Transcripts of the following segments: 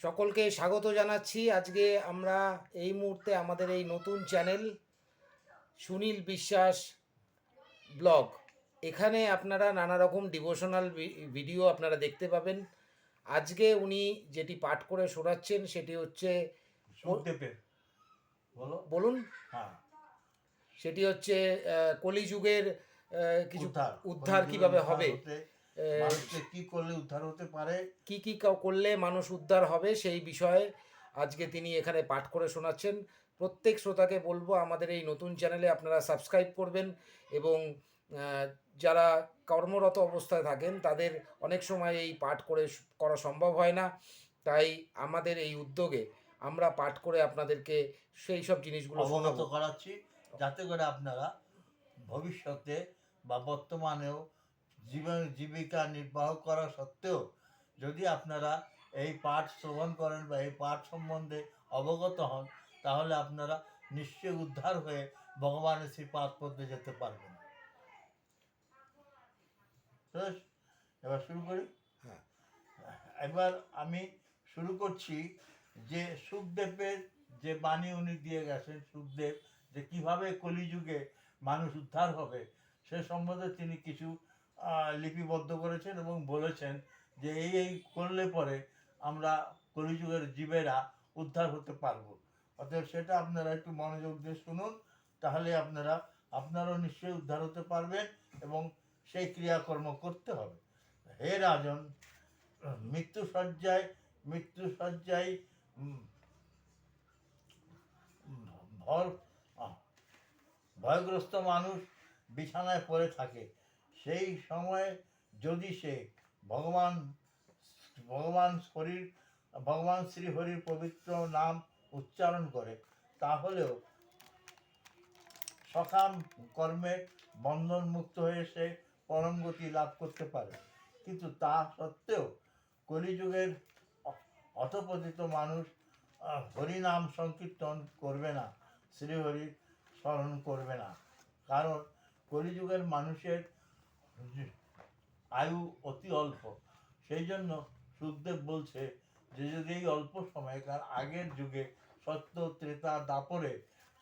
সকলকে স্বাগত জানাচ্ছি। আজকে আমরা এই মুহূর্তে আমাদের এই নতুন চ্যানেল সুনীল বিশ্বাস ব্লগ, এখানে আপনারা নানা রকম ডিভোশনাল ভিডিও আপনারা দেখতে পাবেন। আজকে উনি যেটি পাঠ করে শোনাচ্ছেন সেটি হচ্ছে সুখদেবের বলো বলুন। হ্যাঁ সেটি হচ্ছে কলিযুগের কিছু উদ্ধার কলিযুগের কিভাবে উদ্ধার হবে, হতে মানুষকে কি করলে উদ্ধার হতে পারে। কি কি করলে মানুষ উদ্ধার হবে সেই বিষয়ে আজকে তিনি এখানে পাঠ করে শোনাচ্ছেন। প্রত্যেক শ্রোতাকে বলবো আমাদের এই নতুন চ্যানেলে আপনারা সাবস্ক্রাইব করবেন এবং যারা কর্মরত অবস্থায় থাকেন তাদের অনেক সময় এই পাঠ করা সম্ভব হয় না, তাই আমাদের এই উদ্যোগে আমরা পাঠ করে আপনাদেরকে সেই সব জিনিসগুলো অবগত শোনাবো। করাচ্ছি, যাতে করে আপনারা ভবিষ্যতে বা বর্তমানেও জীবিকা নির্বাহ করা সত্ত্বেও যদি আপনারা এই পাঠ শ্রবণ করেন বা এই পাঠ সম্বন্ধে অবগত হন, তাহলে আপনারা নিশ্চয়ই উদ্ধার হয়ে ভগবানের শ্রীপাদ পদ্মে যেতে পারবেন। বেশ, এবার শুরু করি। হ্যাঁ, এবার আমি শুরু করছি যে সুখদেবের যে বাণী উনি দিয়ে গেছেন, সুখদেব যে কিভাবে কলিযুগে মানুষ উদ্ধার হবে সে সম্বন্ধে তিনি কিছু লিপিবদ্ধ করেছেন এবং বলেছেন যে এই করলে পরে আমরা কলিযুগের জীবেরা উদ্ধার হতে পারবো। অতএব সেটা আপনারা একটু মনোযোগ দিয়ে শুনুন, তাহলে আপনারাও নিশ্চয়ই উদ্ধার হতে পারবেন এবং সেই ক্রিয়াকর্ম করতে হবে। হে রাজন, মৃত্যুশয্যায় ভয়গ্রস্ত মানুষ বিছানায় পড়ে থাকে। সেই সময়ে যদি সে ভগবান ভগবান শরীর ভগবান শ্রীহরির পবিত্র নাম উচ্চারণ করে, তাহলেও সকাম কর্মের বন্ধন মুক্ত হয়ে সে পরম গতি লাভ করতে পারে। কিন্তু তা সত্ত্বেও কলিযুগের অধপতিত মানুষ হরিনাম সংকীর্তন করবে না, শ্রীহরি স্মরণ করবে না। কারণ কলিযুগের মানুষের আয়ু অতি অল্প। সেই জন্য সুখদেব বলছে যে যদি এই অল্প সময়কার আগের যুগে সত্য ত্রেতা দাপরে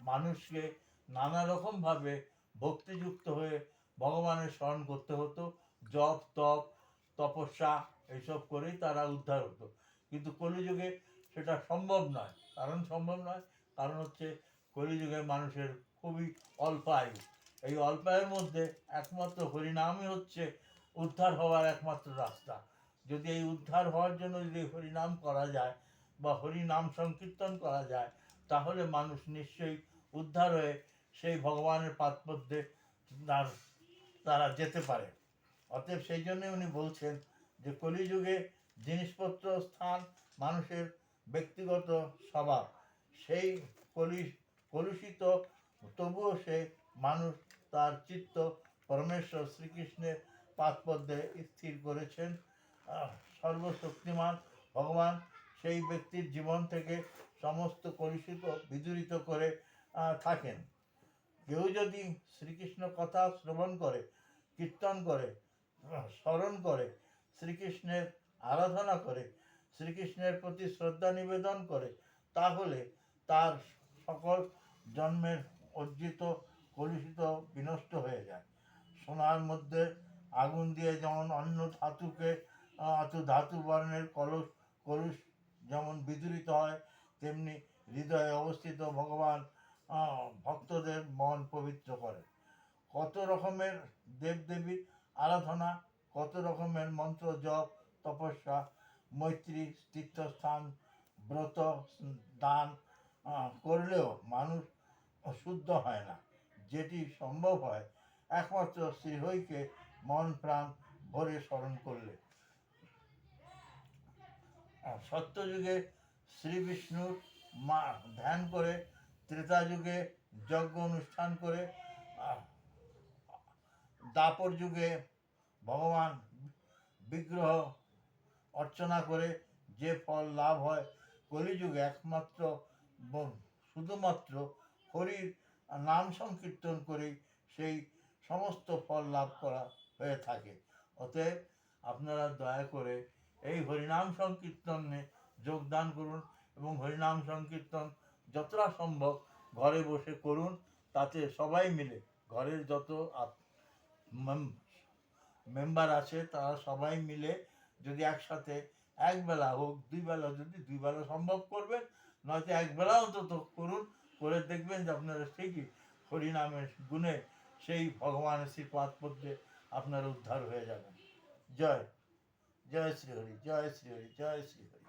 মানুষকে নানা রকমভাবে ভক্তিযুক্ত হয়ে ভগবানের স্মরণ করতে হতো, জপ তপ তপস্যা এইসব করেই তারা উদ্ধার হতো। কিন্তু কলিযুগে সেটা সম্ভব নয়। কারণ হচ্ছে কলিযুগে মানুষের খুবই অল্প আয়ু। এই অল্প আয়ুর মধ্যে একমাত্র হরিনামই হচ্ছে উদ্ধার হওয়ার একমাত্র রাস্তা। যদি এই উদ্ধার হওয়ার জন্য যদি হরিনাম করা যায় বা হরিনাম সংকীর্তন করা যায়, তাহলে মানুষ নিশ্চয়ই উদ্ধার হয়ে সেই ভগবানের পাদপদ্মে তারা যেতে পারে। অতএব সেই জন্য উনি বলছেন যে কলিযুগে জিনিসপত্র, স্থান, মানুষের ব্যক্তিগত স্বভাব সেই কলুষিত, তবুও সে মানুষ তার চিত্ত পরমেশ্বর শ্রীকৃষ্ণের পাদপদ্মে স্থির করেছেন। সর্বশক্তিমান ভগবান সেই ব্যক্তির জীবন থেকে সমস্ত কলুষিত বিদূরিত করে থাকেন। কেউ যদি শ্রীকৃষ্ণ কথা শ্রবণ করে, কীর্তন করে, স্মরণ করে, শ্রীকৃষ্ণের আরাধনা করে, শ্রীকৃষ্ণের প্রতি শ্রদ্ধা নিবেদন করে, তাহলে তার সকল জন্মের অর্জিত কলুষিত বিনষ্ট হয়ে যায়। সোনার মধ্যে আগুন দিয়ে যেমন অন্য ধাতু বর্ণের কলুষ যেমন বিদূরিত হয়, তেমনি হৃদয়ে অবস্থিত ভগবান ভক্তদের মন পবিত্র করে। কত রকমের দেবদেবীর আরাধনা, কত রকমের মন্ত্র জপ, তপস্যা, মৈত্রী, তীর্থস্থান, ব্রত, দান করলেও মানুষ শুদ্ধ হয় না। যেটি সম্ভব হয় একমাত্র শ্রীহরিকে মন প্রাণ ভরে স্মরণ করলে। সত্যযুগে শ্রী বিষ্ণুর ধ্যান করে, ত্রেতা যুগে যজ্ঞ অনুষ্ঠান করে, দাপর যুগে ভগবান বিগ্রহ অর্চনা করে যে ফল লাভ হয়, কলিযুগে একমাত্র শুধুমাত্র হরির নাম সংকীর্তন করেই সেই সমস্ত ফল লাভ করা হয়ে থাকে। অতএব আপনারা দয়া করে এই হরিনাম সংকীর্তনে যোগদান করুন এবং হরিনাম সংকীর্তন যতটা সম্ভব ঘরে বসে করুন। তাতে সবাই মিলে ঘরের যত মেম্বার আছে তারা সবাই মিলে যদি একসাথে একবেলা হোক, দুই বেলা, যদি দুই বেলা সম্ভব করবেন, নয়তো একবেলা অন্তত করুন। করে দেখবেন যে আপনারা ঠিকই হরিনামের গুণে সেই ভগবানের শ্রীপাদ পদ্মে আপনারা উদ্ধার হয়ে যাবেন। জয় জয় শ্রী হরি, জয় শ্রী হরি, জয় শ্রী হরি।